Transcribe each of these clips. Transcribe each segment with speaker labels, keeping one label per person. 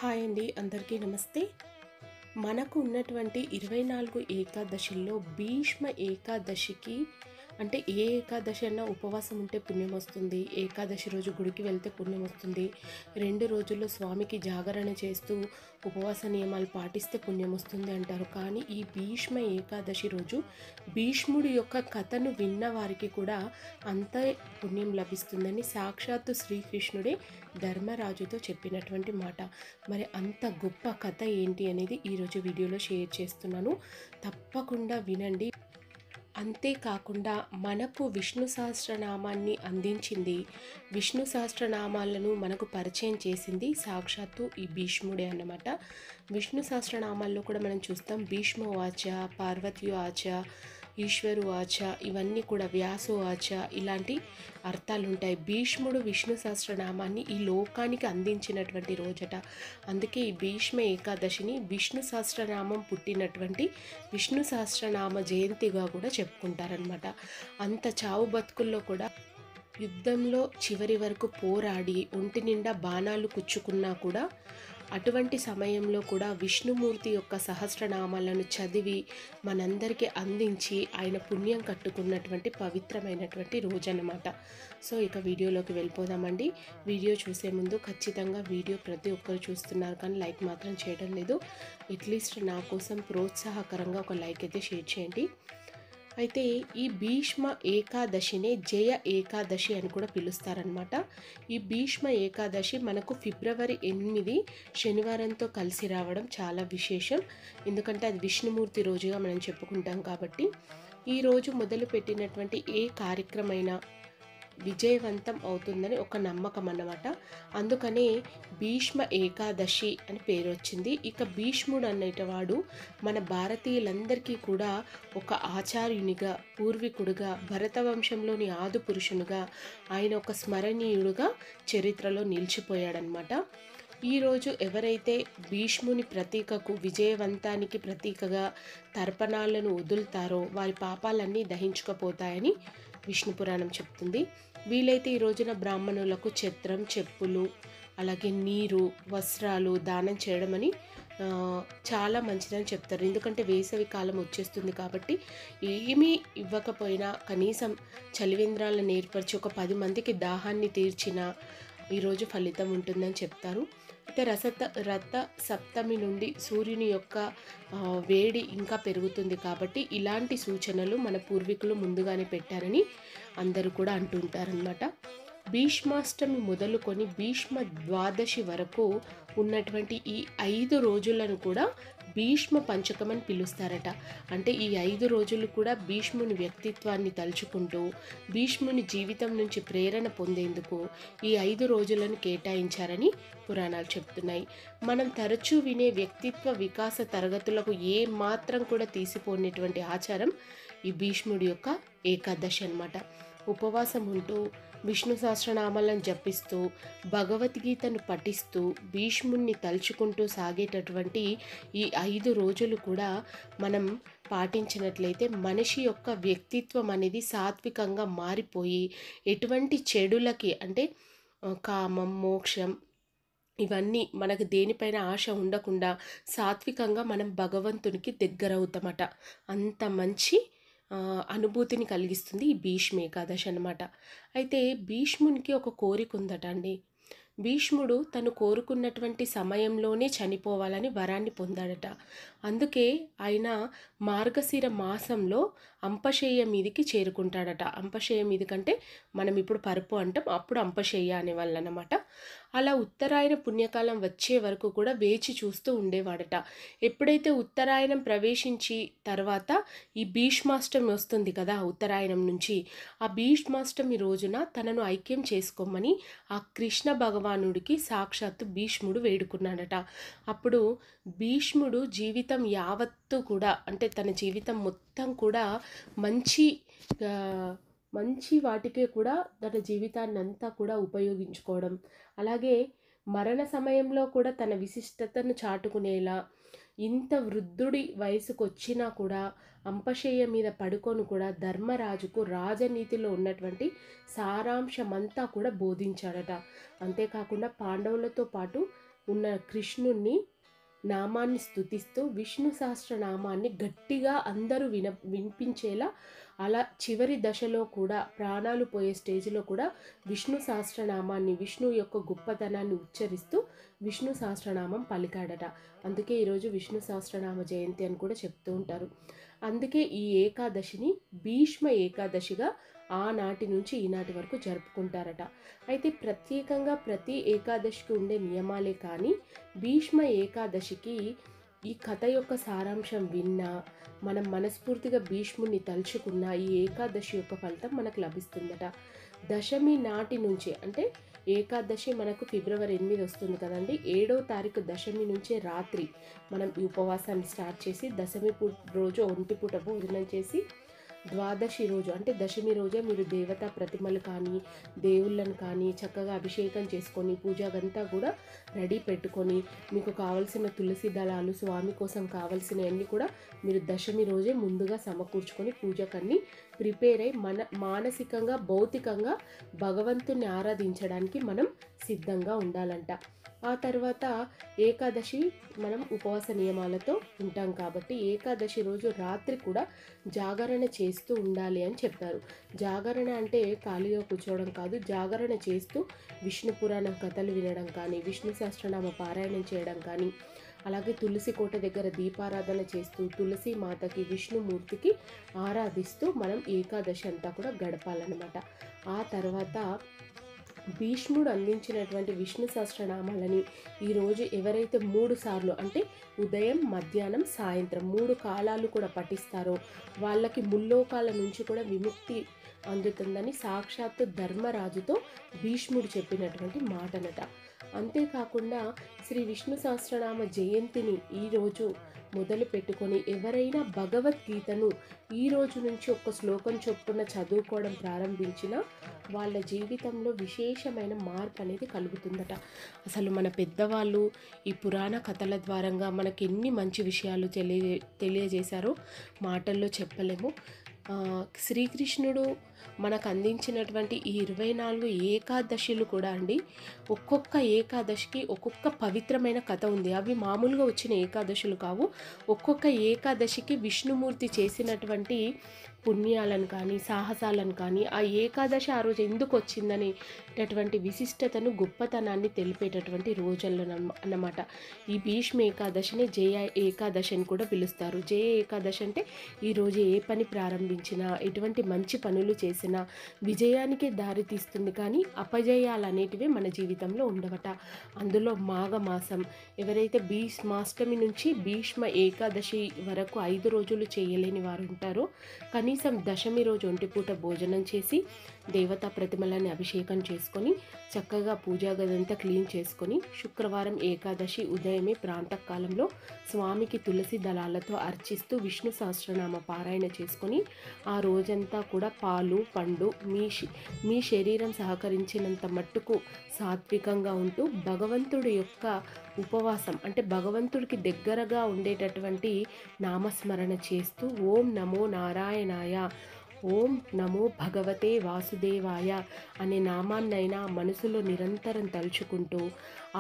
Speaker 1: Hi అండి, అందరికీ నమస్తే. మనకు ఉన్నటువంటి 24 ఏకాదశుల్లో భీష్మ ఏకాదశికి అంటే ఏ ఏకాదశి అన్నా ఉపవాసం ఉంటే పుణ్యం వస్తుంది, ఏకాదశి రోజు గుడికి వెళ్తే పుణ్యం వస్తుంది, 2 రోజుల్లో స్వామికి జాగరణ చేస్తూ ఉపవాస నియమాలు పాటిస్తే పుణ్యం వస్తుంది అంటారు. కానీ ఈ భీష్మ ఏకాదశి రోజు భీష్ముడి యొక్క కథను విన్న వారికి కూడా అంతే పుణ్యం లభిస్తుందని సాక్షాత్తు శ్రీకృష్ణుడే ధర్మరాజుతో చెప్పినటువంటి మాట. మరి అంత గొప్ప కథ ఏంటి అనేది ఈరోజు వీడియోలో షేర్ చేస్తున్నాను, తప్పకుండా వినండి. అంతేకాకుండా మనకు విష్ణు సహస్రనామాన్ని అందించింది, విష్ణు సహస్రనామాలను మనకు పరిచయం చేసింది సాక్షాత్తు ఈ భీష్ముడే అన్నమాట. విష్ణు సహస్రనామాల్లో కూడా మనం చూస్తాం భీష్మోవాచ, పార్వతీవాచ, ఈశ్వరువాచ, ఇవన్నీ కూడా వ్యాసోవాచ, ఇలాంటి అర్థాలు ఉంటాయి. భీష్ముడు విష్ణు సహస్రనామాన్ని ఈ లోకానికి అందించినటువంటి రోజట. అందుకే ఈ భీష్మ ఏకాదశిని విష్ణు సహస్రనామం పుట్టినటువంటి విష్ణు సహస్రనామ జయంతిగా కూడా చెప్పుకుంటారనమాట. అంత చావు బతుకుల్లో కూడా యుద్ధంలో చివరి వరకు పోరాడి ఒంటి నిండా బాణాలు కుచ్చుకున్నా కూడా అటువంటి సమయంలో కూడా విష్ణుమూర్తి యొక్క సహస్రనామాలను చదివి మనందరికీ అందించి ఆయన పుణ్యం కట్టుకున్నటువంటి పవిత్రమైనటువంటి రోజు అన్నమాట. సో ఇక వీడియోలోకి వెళ్ళిపోదామండి. వీడియో చూసే ముందు ఖచ్చితంగా వీడియో ప్రతి ఒక్కరు చూస్తున్నారు కానీ లైక్ మాత్రం చేయడం లేదు. అట్లీస్ట్ నా కోసం ప్రోత్సాహకరంగా ఒక లైక్ అయితే షేర్ చేయండి. అయితే ఈ భీష్మ ఏకాదశినే జయ ఏకాదశి అని కూడా పిలుస్తారనమాట. ఈ భీష్మ ఏకాదశి మనకు ఫిబ్రవరి 8 శనివారంతో కలిసి రావడం చాలా విశేషం. ఎందుకంటే అది విష్ణుమూర్తి రోజుగా మనం చెప్పుకుంటాం కాబట్టి ఈరోజు మొదలుపెట్టినటువంటి ఏ కార్యక్రమైనా విజయవంతం అవుతుందని ఒక నమ్మకం అన్నమాట. అందుకనే భీష్మ ఏకాదశి అని పేరు వచ్చింది. ఇక భీష్ముడు అనేటవాడు మన భారతీయులందరికీ కూడా ఒక ఆచార్యునిగా, పూర్వీకుడుగా, భరతవంశంలోని ఆది పురుషునిగా ఆయన ఒక స్మరణీయుడుగా చరిత్రలో నిలిచిపోయాడనమాట. ఈరోజు ఎవరైతే భీష్ముని ప్రతీకకు, విజయవంతానికి ప్రతీకగా తర్పణాలను వదులుతారో వారి పాపాలన్నీ దహించుకపోతాయని విష్ణు పురాణం చెప్తుంది. వీలైతే ఈ రోజున బ్రాహ్మణులకు ఛత్రం, చెప్పులు, అలాగే నీరు, వస్త్రాలు దానం చేయడం అని చాలా మంచిదని చెప్తారు. ఎందుకంటే వేసవి కాలం వచ్చేస్తుంది కాబట్టి ఏమీ ఇవ్వకపోయినా కనీసం చలివేంద్రాలను ఏర్పరిచి ఒక 10 మందికి దాహాన్ని తీర్చిన ఈరోజు ఫలితం ఉంటుందని చెప్తారు. అయితే రథ సప్తమి నుండి సూర్యుని యొక్క వేడి ఇంకా పెరుగుతుంది కాబట్టి ఇలాంటి సూచనలు మన పూర్వీకులు ముందుగానే పెట్టారని అందరూ కూడా అంటుంటారనమాట. భీష్మాష్టమి మొదలుకొని భీష్మ ద్వాదశి వరకు ఉన్నటువంటి ఈ 5 రోజులను కూడా భీష్మ పంచకం అని పిలుస్తారట. అంటే ఈ 5 రోజులు కూడా భీష్ముని వ్యక్తిత్వాన్ని తలుచుకుంటూ భీష్ముని జీవితం నుంచి ప్రేరణ పొందేందుకు ఈ 5 రోజులను కేటాయించారని పురాణాలు చెప్తున్నాయి. మనం తరచూ వినే వ్యక్తిత్వ వికాస తరగతులకు ఏ మాత్రం కూడా తీసిపోయినటువంటి ఆచారం ఈ భీష్ముడి యొక్క ఏకాదశి అన్నమాట. ఉపవాసం ఉంటూ విష్ణు సహస్రనామాలను జపిస్తూ భగవద్గీతను పఠిస్తూ భీష్ముణ్ణి తలుచుకుంటూ సాగేటటువంటి ఈ 5 రోజులు కూడా మనం పాటించినట్లయితే మనిషి యొక్క వ్యక్తిత్వం అనేది సాత్వికంగా మారిపోయి ఎటువంటి చెడులకి అంటే కామం, మోక్షం ఇవన్నీ మనకు దేనిపైన ఆశ ఉండకుండా సాత్వికంగా మనం భగవంతునికి దగ్గరవుతామట. అంత మంచి అనుభూతిని కలిగిస్తుంది ఈ భీష్మ ఏకాదశి అన్నమాట. అయితే భీష్మునికి ఒక కోరిక ఉందట అండి. భీష్ముడు తను కోరుకున్నటువంటి సమయంలోనే చనిపోవాలని వరాన్ని పొందాడట. అందుకే ఆయన మార్గశిర మాసంలో అంపశయ్య మీదికి చేరుకుంటాడట. అంపశయ్య మీదికంటే మనం ఇప్పుడు పరుపు అంటాం, అప్పుడు అంపశయ్య అనేవాళ్ళు అన్నమాట. అలా ఉత్తరాయణ పుణ్యకాలం వచ్చే వరకు కూడా వేచి చూస్తూ ఉండేవాడట. ఎప్పుడైతే ఉత్తరాయణం ప్రవేశించి తర్వాత ఈ భీష్మాష్టమి వస్తుంది కదా ఉత్తరాయణం నుంచి, ఆ భీష్మాష్టమి రోజున తనను ఐక్యం చేసుకోమని ఆ కృష్ణ భగవానుడికి సాక్షాత్తు భీష్ముడు వేడుకున్నాడట. అప్పుడు భీష్ముడు జీవితం యావత్తు కూడా అంటే తన జీవితం మొత్తం కూడా మంచి వాటికే కూడా తన జీవితాన్ని అంతా కూడా ఉపయోగించుకోవడం, అలాగే మరణ సమయంలో కూడా తన విశిష్టతను చాటుకునేలా ఇంత వృద్ధుడి వయసుకు వచ్చినా కూడా అంపశయ్య మీద పడుకొని కూడా ధర్మరాజుకు రాజనీతిలో ఉన్నటువంటి సారాంశమంతా కూడా బోధించాడట. అంతేకాకుండా పాండవులతో పాటు ఉన్న కృష్ణుణ్ణి నామాన్ని స్తుతిస్తూ విష్ణు సహస్రనామాన్ని గట్టిగా అందరూ వినిపించేలా అలా చివరి దశలో కూడా ప్రాణాలు పోయే స్టేజ్లో కూడా విష్ణు సహస్రనామాన్ని, విష్ణు యొక్క గొప్పతనాన్ని ఉచ్చరిస్తూ విష్ణు సహస్రనామం పలికాడట. అందుకే ఈరోజు విష్ణు సహస్రనామ జయంతి అని కూడా చెప్తూ ఉంటారు. అందుకే ఈ ఏకాదశిని భీష్మ ఏకాదశిగా ఆనాటి నుంచి ఈనాటి వరకు జరుపుకుంటారట. అయితే ప్రత్యేకంగా ప్రతి ఏకాదశికి ఉండే నియమాలే కానీ భీష్మ ఏకాదశికి ఈ కథ యొక్క సారాంశం విన్నా, మనం మనస్ఫూర్తిగా భీష్ముని తలుచుకున్న ఈ ఏకాదశి యొక్క ఫలితం మనకు లభిస్తుందట. దశమి నాటి నుంచే, అంటే ఏకాదశి మనకు ఫిబ్రవరి 8 వస్తుంది కదండి, 7వ తారీఖు దశమి నుంచే రాత్రి మనం ఈ ఉపవాసాన్ని స్టార్ట్ చేసి దశమి రోజు ఒంటిపూట భోజనం చేసి ద్వాదశి రోజు అంటే దశమి రోజే మీరు దేవతా ప్రతిమలు కానీ దేవుళ్ళను కానీ చక్కగా అభిషేకం చేసుకొని పూజా గంతా కూడా రెడీ పెట్టుకొని మీకు కావలసిన తులసి దళాలు స్వామి కోసం కావలసినవన్నీ కూడా మీరు దశమి రోజే ముందుగా సమకూర్చుకొని పూజకన్నీ ప్రిపేర్ అయి మానసికంగా భౌతికంగా భగవంతుని ఆరాధించడానికి మనం సిద్ధంగా ఉండాలంట. ఆ తర్వాత ఏకాదశి మనం ఉపవాస నియమాలతో ఉంటాం కాబట్టి ఏకాదశి రోజు రాత్రి కూడా జాగరణ చేస్తూ ఉండాలి అని చెప్పారు. జాగరణ అంటే ఖాళీగా కూర్చోవడం కాదు, జాగరణ చేస్తూ విష్ణు పురాణం కథలు వినడం కానీ, విష్ణు సహస్రనామ పారాయణం చేయడం కానీ, అలాగే తులసి కోట దగ్గర దీపారాధన చేస్తూ తులసి మాతకి విష్ణుమూర్తికి ఆరాధిస్తూ మనం ఏకాదశి అంతా కూడా గడపాలన్నమాట. ఆ తర్వాత భీష్ముడు అందించినటువంటి విష్ణు సహస్రనామాలని ఈరోజు ఎవరైతే 3 సార్లు అంటే ఉదయం, మధ్యాహ్నం, సాయంత్రం 3 కాలాలు కూడా పఠిస్తారో వాళ్ళకి ముల్లోకాల నుంచి కూడా విముక్తి అందుతుందని సాక్షాత్తు ధర్మరాజుతో భీష్ముడు చెప్పినటువంటి మాటనట. అంతేకాకుండా శ్రీ విష్ణు సహస్రనామ జయంతిని ఈరోజు మొదలు పెట్టుకొని ఎవరైనా భగవద్గీతను ఈ రోజు నుంచి ఒక్క శ్లోకం చొప్పున చదువుకోవడం ప్రారంభించినా వాళ్ళ జీవితంలో విశేషమైన మార్పు అనేది కలుగుతుందట. అసలు మన పెద్దవాళ్ళు ఈ పురాణ కథల ద్వారంగా మనకి ఎన్ని మంచి విషయాలు తెలియజేశారో మాటల్లో చెప్పలేము. శ్రీకృష్ణుడు మనకు అందించినటువంటి ఈ 24 ఏకాదశులు కూడా అండి, ఒక్కొక్క ఏకాదశికి ఒక్కొక్క పవిత్రమైన కథ ఉంది. అవి మామూలుగా వచ్చిన ఏకాదశులు కావు. ఒక్కొక్క ఏకాదశికి విష్ణుమూర్తి చేసినటువంటి పుణ్యాలను కానీ సాహసాలను కానీ ఆ ఏకాదశి ఆ రోజు ఎందుకు వచ్చిందనేటటువంటి విశిష్టతను గొప్పతనాన్ని తెలిపేటటువంటి రోజుల్లో అన్నమాట. ఈ భీష్మ ఏకాదశిని జయ ఏకాదశి అని కూడా పిలుస్తారు. జయ ఏకాదశి అంటే ఈరోజు ఏ పని ప్రారంభించినా ఎటువంటి మంచి పనులు చేసినా విజయానికే దారి తీస్తుంది, కానీ అపజయాలు అనేటివి మన జీవితంలో ఉండవట. అందులో మాఘమాసం ఎవరైతే భీష్మాష్టమి నుంచి భీష్మ ఏకాదశి వరకు 5 రోజులు చేయలేని వారు ఉంటారో కనీసం దశమి రోజు ఒంటిపూట భోజనం చేసి దేవతా ప్రతిమలని అభిషేకం చేసుకొని చక్కగా పూజా గదంతా క్లీన్ చేసుకొని శుక్రవారం ఏకాదశి ఉదయమే ప్రాంతకాలంలో స్వామికి తులసి దళాలతో అర్చిస్తూ విష్ణు సహస్రనామ పారాయణ చేసుకొని ఆ రోజంతా కూడా పాలు పండు మీ శరీరం సహకరించినంత మట్టుకు సాత్వికంగా ఉంటూ భగవంతుడి యొక్క ఉపవాసం అంటే భగవంతుడికి దగ్గరగా ఉండేటటువంటి నామస్మరణ చేస్తూ ఓం నమో నారాయణాయ, ఓం నమో భగవతే వాసుదేవాయ అనే నామాన్నైనా మనసులో నిరంతరం తలుచుకుంటూ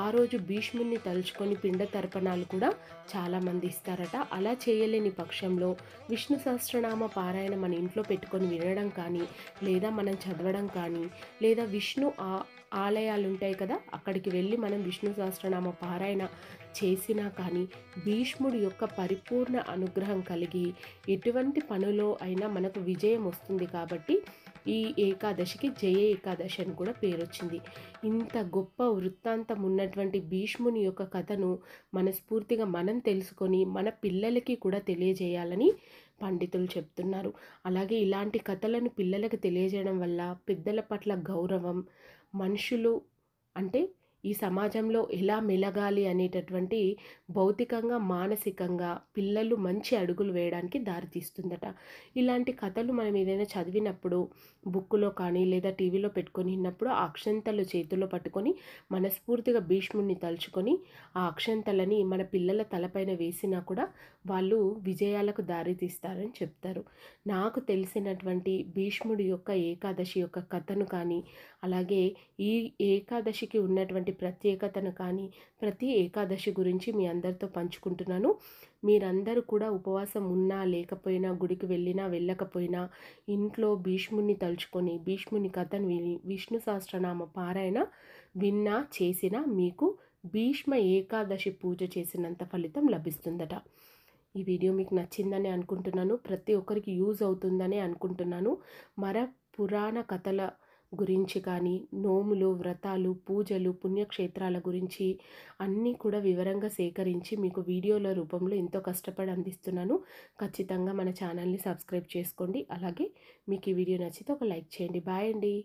Speaker 1: ఆ రోజు భీష్ముని తలుచుకొని పిండ తర్పణాలు కూడా చాలామంది ఇస్తారట. అలా చేయలేని పక్షంలో విష్ణు సహస్రనామ పారాయణ మన ఇంట్లో పెట్టుకొని వినడం కానీ లేదా మనం చదవడం కానీ లేదా విష్ణు ఆలయాలు ఉంటాయి కదా, అక్కడికి వెళ్ళి మనం విష్ణు సహస్రనామ పారాయణ చేసినా కానీ భీష్ముడి యొక్క పరిపూర్ణ అనుగ్రహం కలిగి ఎటువంటి పనిలో అయినా మనకు విజయం వస్తుంది. కాబట్టి ఈ ఏకాదశికి జయ ఏకాదశి అని కూడా పేరు వచ్చింది. ఇంత గొప్ప వృత్తాంతం ఉన్నటువంటి భీష్ముని యొక్క కథను మనస్ఫూర్తిగా మనం తెలుసుకొని మన పిల్లలకి కూడా తెలియజేయాలని పండితులు చెప్తున్నారు. అలాగే ఇలాంటి కథలను పిల్లలకు తెలియజేయడం వల్ల పెద్దల పట్ల గౌరవం, మనుషులు అంటే ఈ సమాజంలో ఎలా మెలగాలి అనేటటువంటి భౌతికంగా మానసికంగా పిల్లలు మంచి అడుగులు వేయడానికి దారితీస్తుందట. ఇలాంటి కథలు మనం ఏదైనా చదివినప్పుడు బుక్కులో కానీ లేదా టీవీలో పెట్టుకొని విన్నప్పుడు ఆ అక్షంతలు చేతిలో పట్టుకొని మనస్ఫూర్తిగా భీష్ముడిని తలుచుకొని ఆ అక్షంతలని మన పిల్లల తలపైన వేసినా కూడా వాళ్ళు విజయాలకు దారితీస్తారని చెప్తారు. నాకు తెలిసినటువంటి భీష్ముడి యొక్క ఏకాదశి యొక్క కథను కానీ అలాగే ఈ ఏకాదశికి ఉన్నటువంటి ప్రత్యేకతను కానీ ప్రతి ఏకాదశి గురించి మీ అందరితో పంచుకుంటున్నాను. మీరందరూ కూడా ఉపవాసం ఉన్నా లేకపోయినా, గుడికి వెళ్ళినా వెళ్ళకపోయినా, ఇంట్లో భీష్ముడిని తలుచుకొని భీష్ముని కథను విని విష్ణు సహస్రనామ పారాయణ విన్నా చేసినా మీకు భీష్మ ఏకాదశి పూజ చేసినంత ఫలితం లభిస్తుందట. ఈ వీడియో మీకు నచ్చిందని అనుకుంటున్నాను. ప్రతి ఒక్కరికి యూజ్ అవుతుందని అనుకుంటున్నాను. పురాణ కథల గురించి కానీ, నోములు, వ్రతాలు, పూజలు, పుణ్యక్షేత్రాల గురించి అన్నీ కూడా వివరంగా సేకరించి మీకు వీడియోల రూపంలో ఎంతో కష్టపడి అందిస్తున్నాను. ఖచ్చితంగా మన ఛానల్ని సబ్స్క్రైబ్ చేసుకోండి. అలాగే మీకు ఈ వీడియో నచ్చితే ఒక లైక్ చేయండి. బాయ్ అండి.